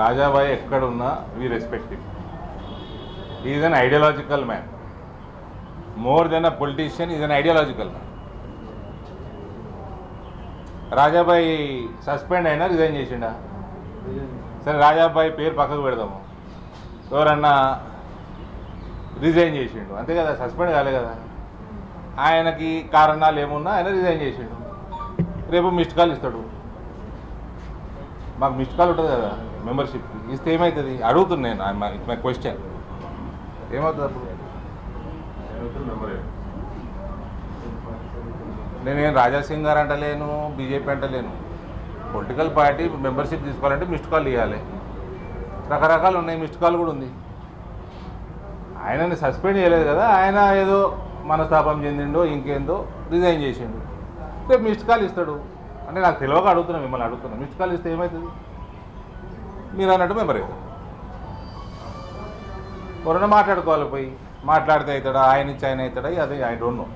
రాజాబాయి ఎక్కడున్నా we respect him. Is an ideological man. More than a politician, is an ideological man. రాజాబాయి suspend అయినా resign చేసిండా? సరే రాజాబాయి పేరు పక్కకు పెడదాము. ఎవరన్నా రిజైన్ చేసిండు అంతే కదా, సస్పెండ్ కాలే కదా. ఆయనకి కారణాలు ఏమున్నా ఆయన రిజైన్ చేసిండు. రేపు మిస్డ్ కాల్ ఇస్తాడు. మాకు మిస్డ్ కాల్ ఉంటుంది కదా మెంబర్షిప్కి, ఇస్తే ఏమవుతుంది అడుగుతున్నాను. It's my question. ఏమవుతుంది అప్పుడు? నేనేం రాజాసింగ్ గారు అంటలేను, బీజేపీ అంటలేను. పొలిటికల్ పార్టీ మెంబర్షిప్ తీసుకోవాలంటే మిస్డ్ కాల్ ఇవ్వాలి. రకరకాలు ఉన్నాయి, మిస్డ్ కాల్ కూడా ఉంది. ఆయనని సస్పెండ్ చేయలేదు కదా, ఆయన ఏదో మనస్తాపం చెందిండో ఇంకేందో రిజైన్ చేసిండు. రేపు మిస్డ్ కాల్ ఇస్తాడు అంటే నాకు తెలియక అడుగుతున్నా, మిమ్మల్ని అడుగుతున్నా. మిస్డ్ కాల్ ఇస్తే ఏమవుతుంది? మీరు అన్నట్టు మెంబర్ అవుతారు. ఎవరైనా మాట్లాడుకోవాలి, పోయి మాట్లాడితే అవుతాడా, ఆయన ఇచ్చి ఆయన అవుతాడా, అది ఐ డోంట్ నో.